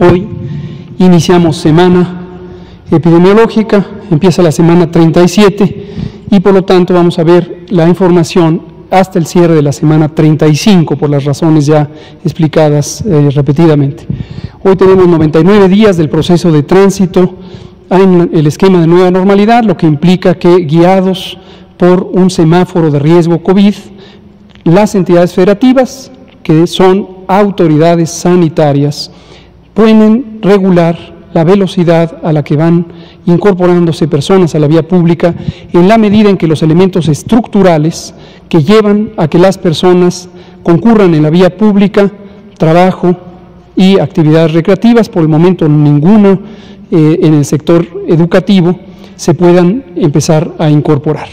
Hoy iniciamos semana epidemiológica, empieza la semana 37 y por lo tanto vamos a ver la información hasta el cierre de la semana 35 por las razones ya explicadas repetidamente. Hoy tenemos 99 días del proceso de tránsito en el esquema de nueva normalidad, lo que implica que, guiados por un semáforo de riesgo COVID, las entidades federativas, que son autoridades sanitarias, pueden regular la velocidad a la que van incorporándose personas a la vía pública en la medida en que los elementos estructurales que llevan a que las personas concurran en la vía pública, trabajo y actividades recreativas, por el momento ninguno en el sector educativo, se puedan empezar a incorporar.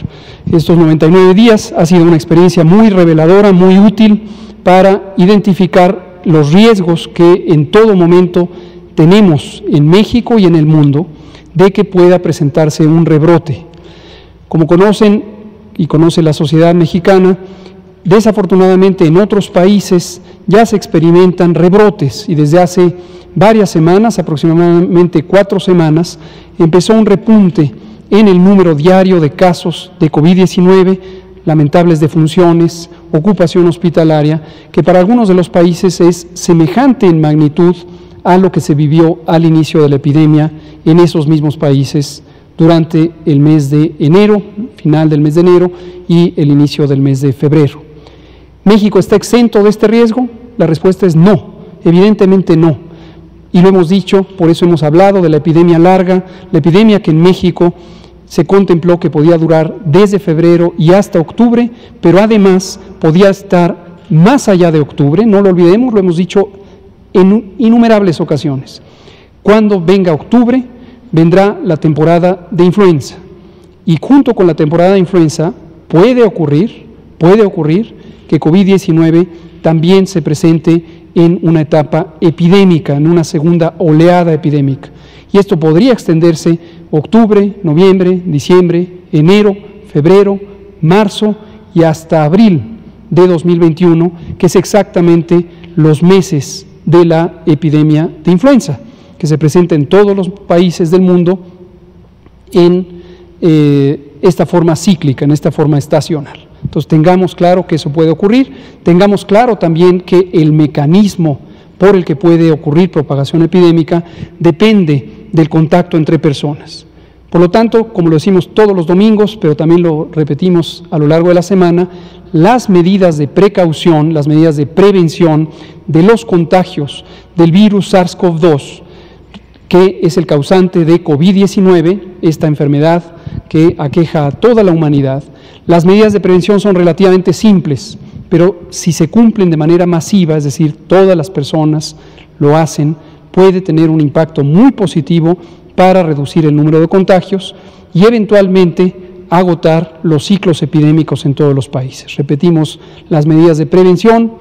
Estos 99 días ha sido una experiencia muy reveladora, muy útil para identificar los riesgos que en todo momento tenemos en México y en el mundo de que pueda presentarse un rebrote. Como conocen y conoce la sociedad mexicana, desafortunadamente en otros países ya se experimentan rebrotes y desde hace varias semanas, aproximadamente 4 semanas, empezó un repunte en el número diario de casos de COVID-19, lamentables defunciones, ocupación hospitalaria, que para algunos de los países es semejante en magnitud a lo que se vivió al inicio de la epidemia en esos mismos países durante el mes de enero, final del mes de enero y el inicio del mes de febrero. ¿México está exento de este riesgo? La respuesta es no, evidentemente no. Y lo hemos dicho, por eso hemos hablado de la epidemia larga, la epidemia que en México se contempló que podía durar desde febrero y hasta octubre, pero además podía estar más allá de octubre, no lo olvidemos, lo hemos dicho en innumerables ocasiones. Cuando venga octubre, vendrá la temporada de influenza y junto con la temporada de influenza puede ocurrir que COVID-19 también se presente en una etapa epidémica, en una segunda oleada epidémica. Y esto podría extenderse octubre, noviembre, diciembre, enero, febrero, marzo y hasta abril de 2021, que es exactamente los meses de la epidemia de influenza, que se presenta en todos los países del mundo en esta forma cíclica, en esta forma estacional. Entonces tengamos claro que eso puede ocurrir, tengamos claro también que el mecanismo por el que puede ocurrir propagación epidémica depende del contacto entre personas. Por lo tanto, como lo decimos todos los domingos, pero también lo repetimos a lo largo de la semana, las medidas de precaución, las medidas de prevención de los contagios del virus SARS-CoV-2, que es el causante de COVID-19, esta enfermedad que aqueja a toda la humanidad, las medidas de prevención son relativamente simples, pero si se cumplen de manera masiva, es decir, todas las personas lo hacen, puede tener un impacto muy positivo para reducir el número de contagios y eventualmente agotar los ciclos epidémicos en todos los países. Repetimos las medidas de prevención,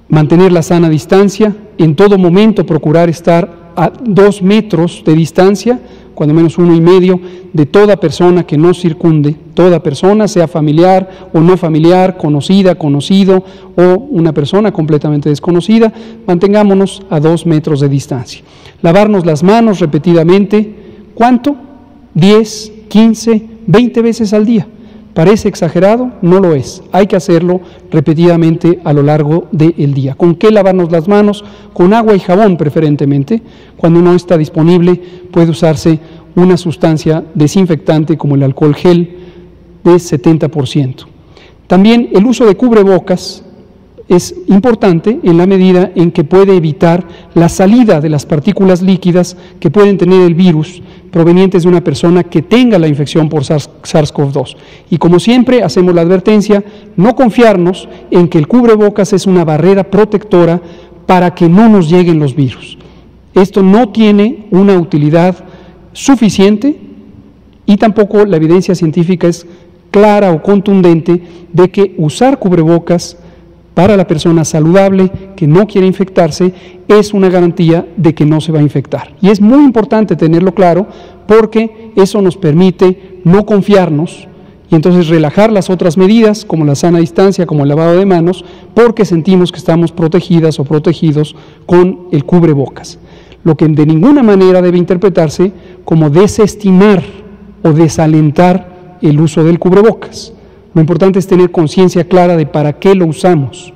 mantener la sana distancia, en todo momento procurar estar a 2 metros de distancia, cuando menos 1,5 de toda persona que nos circunde, toda persona, sea familiar o no familiar, conocida, conocido o una persona completamente desconocida, mantengámonos a 2 metros de distancia. Lavarnos las manos repetidamente, ¿cuánto? 10, 15, 20 veces al día. ¿Parece exagerado? No lo es. Hay que hacerlo repetidamente a lo largo del día. ¿Con qué lavarnos las manos? Con agua y jabón preferentemente. Cuando no está disponible puede usarse una sustancia desinfectante como el alcohol gel de 70%. También el uso de cubrebocas es importante en la medida en que puede evitar la salida de las partículas líquidas que pueden tener el virus provenientes de una persona que tenga la infección por SARS-CoV-2. Y como siempre hacemos la advertencia, no confiarnos en que el cubrebocas es una barrera protectora para que no nos lleguen los virus. Esto no tiene una utilidad suficiente y tampoco la evidencia científica es clara o contundente de que usar cubrebocas para la persona saludable que no quiere infectarse es una garantía de que no se va a infectar. Y es muy importante tenerlo claro porque eso nos permite no confiarnos y entonces relajar las otras medidas, como la sana distancia, como el lavado de manos, porque sentimos que estamos protegidas o protegidos con el cubrebocas. Lo que de ninguna manera debe interpretarse como desestimar o desalentar el uso del cubrebocas. Lo importante es tener conciencia clara de para qué lo usamos.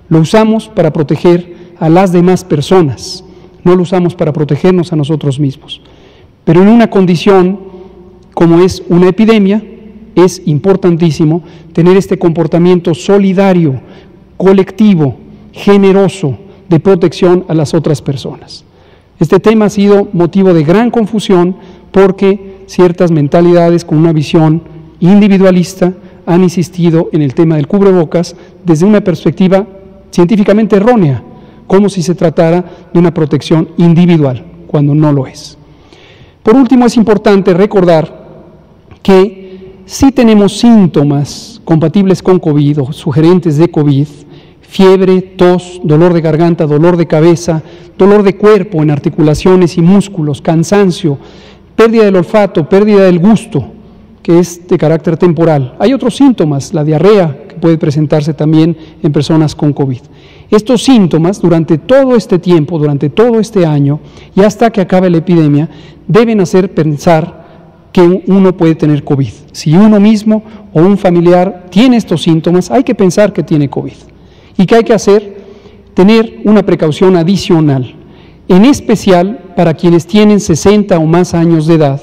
Lo usamos para proteger a las demás personas, no lo usamos para protegernos a nosotros mismos. Pero en una condición como es una epidemia, es importantísimo tener este comportamiento solidario, colectivo, generoso, de protección a las otras personas. Este tema ha sido motivo de gran confusión porque ciertas mentalidades con una visión individualista han insistido en el tema del cubrebocas desde una perspectiva científicamente errónea, como si se tratara de una protección individual, cuando no lo es. Por último, es importante recordar que si tenemos síntomas compatibles con COVID o sugerentes de COVID, fiebre, tos, dolor de garganta, dolor de cabeza, dolor de cuerpo en articulaciones y músculos, cansancio, pérdida del olfato, pérdida del gusto, que es de carácter temporal. Hay otros síntomas, la diarrea, que puede presentarse también en personas con COVID. Estos síntomas, durante todo este tiempo, durante todo este año, y hasta que acabe la epidemia, deben hacer pensar que uno puede tener COVID. Si uno mismo o un familiar tiene estos síntomas, hay que pensar que tiene COVID. ¿Y qué hay que hacer? Tener una precaución adicional, en especial para quienes tienen 60 o más años de edad,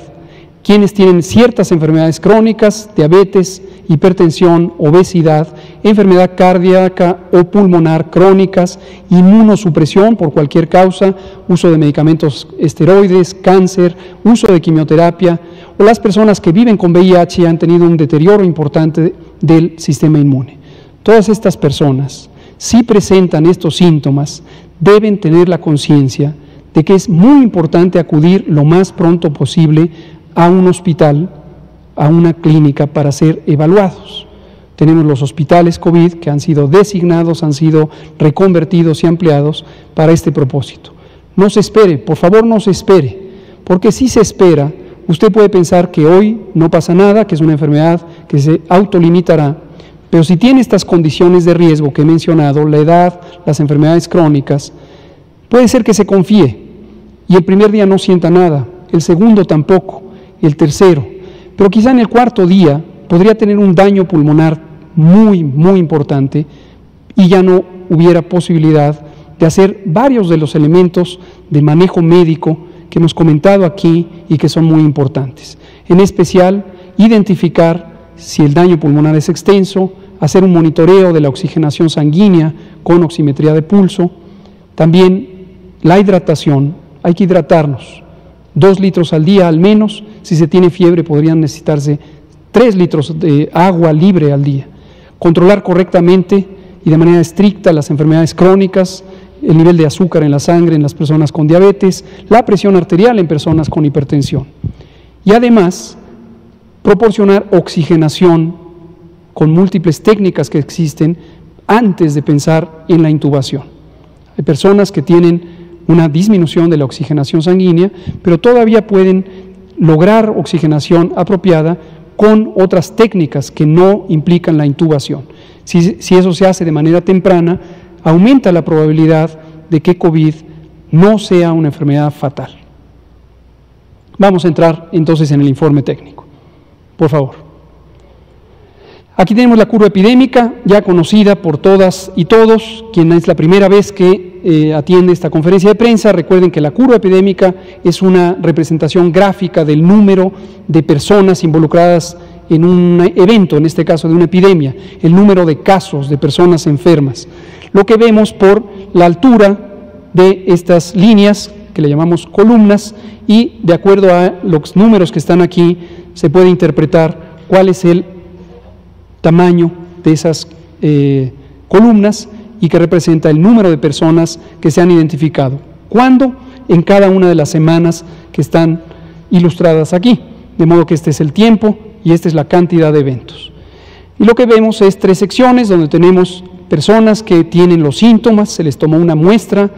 quienes tienen ciertas enfermedades crónicas, diabetes, hipertensión, obesidad, enfermedad cardíaca o pulmonar crónicas, inmunosupresión por cualquier causa, uso de medicamentos esteroides, cáncer, uso de quimioterapia, o las personas que viven con VIH y han tenido un deterioro importante del sistema inmune. Todas estas personas, si presentan estos síntomas, deben tener la conciencia de que es muy importante acudir lo más pronto posible a un hospital, a una clínica para ser evaluados. Tenemos los hospitales COVID que han sido designados, han sido reconvertidos y ampliados para este propósito. No se espere, por favor no se espere, porque si se espera, usted puede pensar que hoy no pasa nada, que es una enfermedad que se autolimitará, pero si tiene estas condiciones de riesgo que he mencionado, la edad, las enfermedades crónicas, puede ser que se confíe y el primer día no sienta nada, el segundo tampoco, el tercero, pero quizá en el cuarto día podría tener un daño pulmonar muy, muy importante y ya no hubiera posibilidad de hacer varios de los elementos de manejo médico que hemos comentado aquí y que son muy importantes. En especial, identificar si el daño pulmonar es extenso, hacer un monitoreo de la oxigenación sanguínea con oximetría de pulso, también la hidratación, hay que hidratarnos. 2 litros al día al menos, si se tiene fiebre podrían necesitarse 3 litros de agua libre al día. Controlar correctamente y de manera estricta las enfermedades crónicas, el nivel de azúcar en la sangre en las personas con diabetes, la presión arterial en personas con hipertensión. Y además, proporcionar oxigenación con múltiples técnicas que existen antes de pensar en la intubación. Hay personas que tienen una disminución de la oxigenación sanguínea, pero todavía pueden lograr oxigenación apropiada con otras técnicas que no implican la intubación. Si eso se hace de manera temprana, aumenta la probabilidad de que COVID no sea una enfermedad fatal. Vamos a entrar entonces en el informe técnico. Por favor. Aquí tenemos la curva epidémica, ya conocida por todas y todos. Quien es la primera vez que atiende esta conferencia de prensa, recuerden que la curva epidémica es una representación gráfica del número de personas involucradas en un evento, en este caso de una epidemia, el número de casos de personas enfermas. Lo que vemos por la altura de estas líneas, que le llamamos columnas, y de acuerdo a los números que están aquí, se puede interpretar cuál es el tamaño de esas columnas y que representa el número de personas que se han identificado. ¿Cuándo? En cada una de las semanas que están ilustradas aquí. De modo que este es el tiempo y esta es la cantidad de eventos. Y lo que vemos es 3 secciones donde tenemos personas que tienen los síntomas, se les tomó una muestra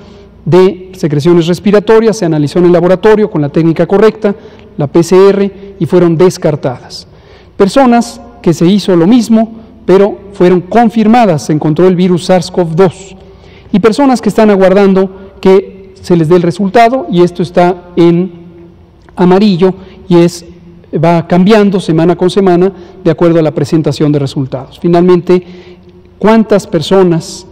de secreciones respiratorias, se analizó en el laboratorio con la técnica correcta, la PCR, y fueron descartadas. Personas que se hizo lo mismo, pero fueron confirmadas, se encontró el virus SARS-CoV-2. Y personas que están aguardando que se les dé el resultado, y esto está en amarillo, y va cambiando semana con semana de acuerdo a la presentación de resultados. Finalmente, ¿cuántas personas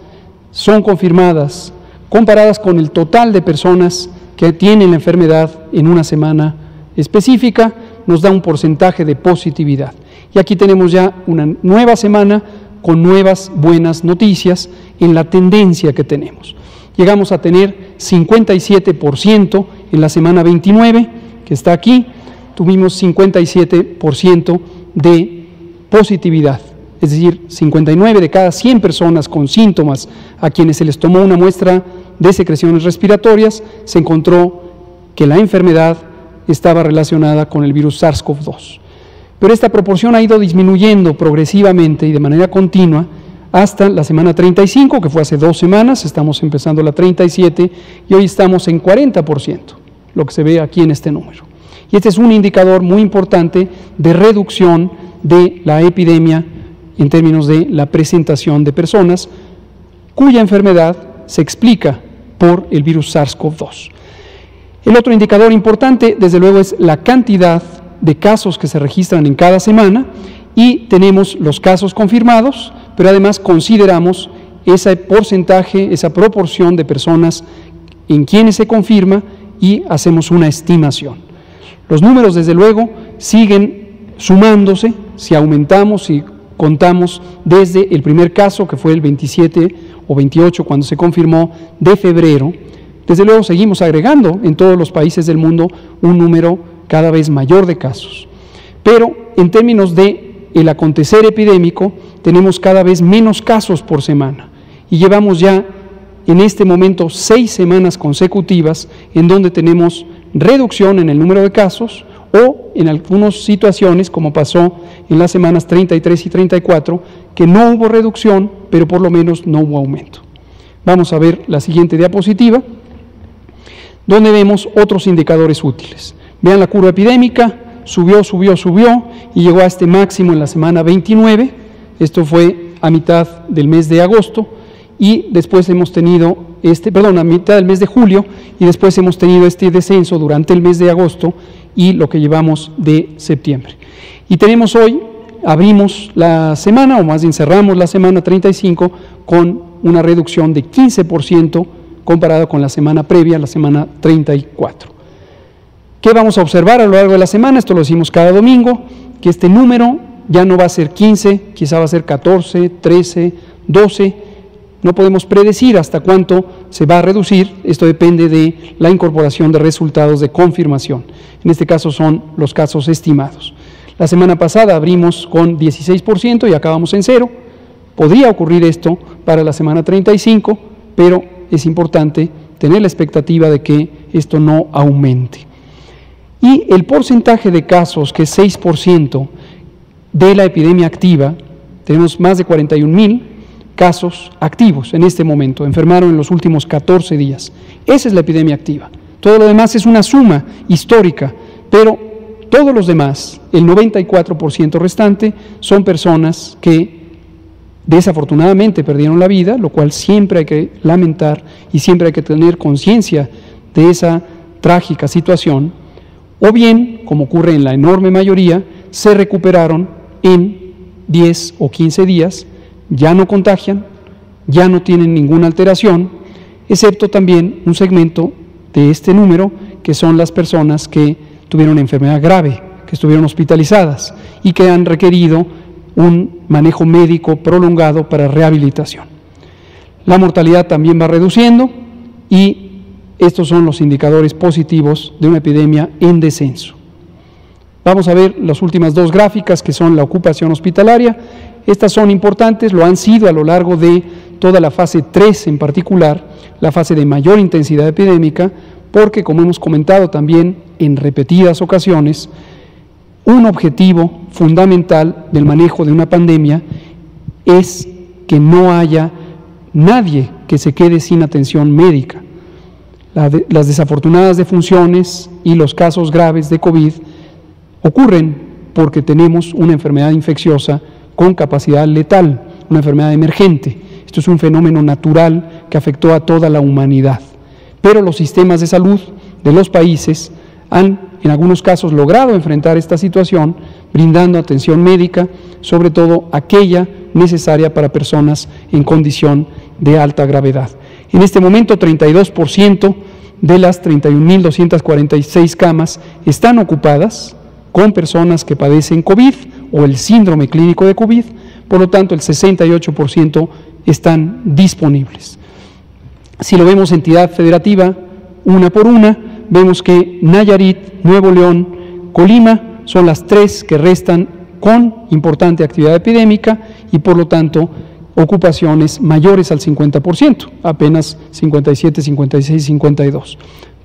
son confirmadas comparadas con el total de personas que tienen la enfermedad en una semana específica? Nos da un porcentaje de positividad. Y aquí tenemos ya una nueva semana con nuevas buenas noticias en la tendencia que tenemos. Llegamos a tener 57% en la semana 29, que está aquí, tuvimos 57% de positividad, es decir, 59 de cada 100 personas con síntomas a quienes se les tomó una muestra de secreciones respiratorias, se encontró que la enfermedad estaba relacionada con el virus SARS-CoV-2. Pero esta proporción ha ido disminuyendo progresivamente y de manera continua hasta la semana 35, que fue hace 2 semanas, estamos empezando la 37 y hoy estamos en 40%, lo que se ve aquí en este número. Y este es un indicador muy importante de reducción de la epidemia en términos de la presentación de personas cuya enfermedad se explica por el virus SARS-CoV-2. El otro indicador importante, desde luego, es la cantidad de casos que se registran en cada semana y tenemos los casos confirmados, pero además consideramos ese porcentaje, esa proporción de personas en quienes se confirma y hacemos una estimación. Los números, desde luego, siguen sumándose si aumentamos y contamos desde el primer caso, que fue el 27 o 28, cuando se confirmó, de febrero. Desde luego, seguimos agregando en todos los países del mundo un número cada vez mayor de casos. Pero en términos de el acontecer epidémico, tenemos cada vez menos casos por semana. Y llevamos ya en este momento 6 semanas consecutivas en donde tenemos reducción en el número de casos o en algunas situaciones, como pasó en las semanas 33 y 34, que no hubo reducción, pero por lo menos no hubo aumento. Vamos a ver la siguiente diapositiva, donde vemos otros indicadores útiles. Vean la curva epidémica, subió y llegó a este máximo en la semana 29, esto fue a mitad del mes de agosto, y después hemos tenido a mitad del mes de julio, y después hemos tenido este descenso durante el mes de agosto y lo que llevamos de septiembre. Y tenemos hoy, abrimos la semana, o más bien cerramos la semana 35 con una reducción de 15% comparada con la semana previa, la semana 34. ¿Qué vamos a observar a lo largo de la semana? Esto lo decimos cada domingo, que este número ya no va a ser 15, quizá va a ser 14, 13, 12, no podemos predecir hasta cuánto se va a reducir, esto depende de la incorporación de resultados de confirmación. En este caso son los casos estimados. La semana pasada abrimos con 16% y acabamos en 0. Podría ocurrir esto para la semana 35, pero es importante tener la expectativa de que esto no aumente. Y el porcentaje de casos, que es 6% de la epidemia activa, tenemos más de 41,000 casos activos en este momento, enfermaron en los últimos 14 días. Esa es la epidemia activa. Todo lo demás es una suma histórica, pero todos los demás, el 94% restante, son personas que desafortunadamente perdieron la vida, lo cual siempre hay que lamentar y siempre hay que tener conciencia de esa trágica situación, o bien, como ocurre en la enorme mayoría, se recuperaron en 10 o 15 días, ya no contagian, ya no tienen ninguna alteración, excepto también un segmento de este número, que son las personas que tuvieron enfermedad grave, que estuvieron hospitalizadas y que han requerido un manejo médico prolongado para rehabilitación. La mortalidad también va reduciendo y estos son los indicadores positivos de una epidemia en descenso. Vamos a ver las últimas 2 gráficas, que son la ocupación hospitalaria. Estas son importantes, lo han sido a lo largo de toda la fase 3 en particular, la fase de mayor intensidad epidémica, porque, como hemos comentado también en repetidas ocasiones, un objetivo fundamental del manejo de una pandemia es que no haya nadie que se quede sin atención médica. Las desafortunadas defunciones y los casos graves de COVID ocurren porque tenemos una enfermedad infecciosa con capacidad letal, una enfermedad emergente. Esto es un fenómeno natural que afectó a toda la humanidad. Pero los sistemas de salud de los países han, en algunos casos, logrado enfrentar esta situación, brindando atención médica, sobre todo aquella necesaria para personas en condición de alta gravedad. En este momento, 32% de las 31.246 camas están ocupadas con personas que padecen COVID o el síndrome clínico de COVID, por lo tanto, el 68% están disponibles. Si lo vemos entidad federativa, una por una, vemos que Nayarit, Nuevo León, Colima son las tres que restan con importante actividad epidémica y por lo tanto ocupaciones mayores al 50%, apenas 57, 56, 52.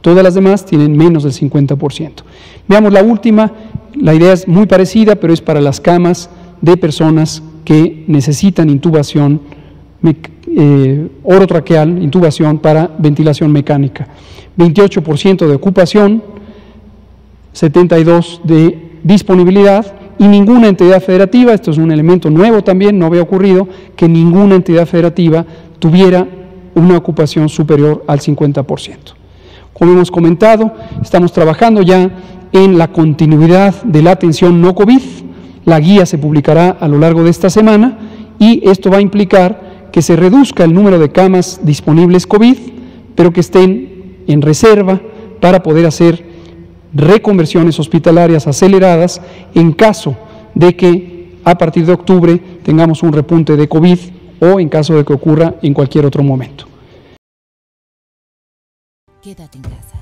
Todas las demás tienen menos del 50%. Veamos la última, la idea es muy parecida, pero es para las camas de personas que necesitan intubación orotraqueal, intubación para ventilación mecánica. 28% de ocupación, 72% de disponibilidad y ninguna entidad federativa, esto es un elemento nuevo también, no había ocurrido que ninguna entidad federativa tuviera una ocupación superior al 50%. Como hemos comentado, estamos trabajando ya en la continuidad de la atención no COVID. La guía se publicará a lo largo de esta semana y esto va a implicar que se reduzca el número de camas disponibles COVID, pero que estén en reserva para poder hacer reconversiones hospitalarias aceleradas en caso de que a partir de octubre tengamos un repunte de COVID o en caso de que ocurra en cualquier otro momento. Quédate en casa.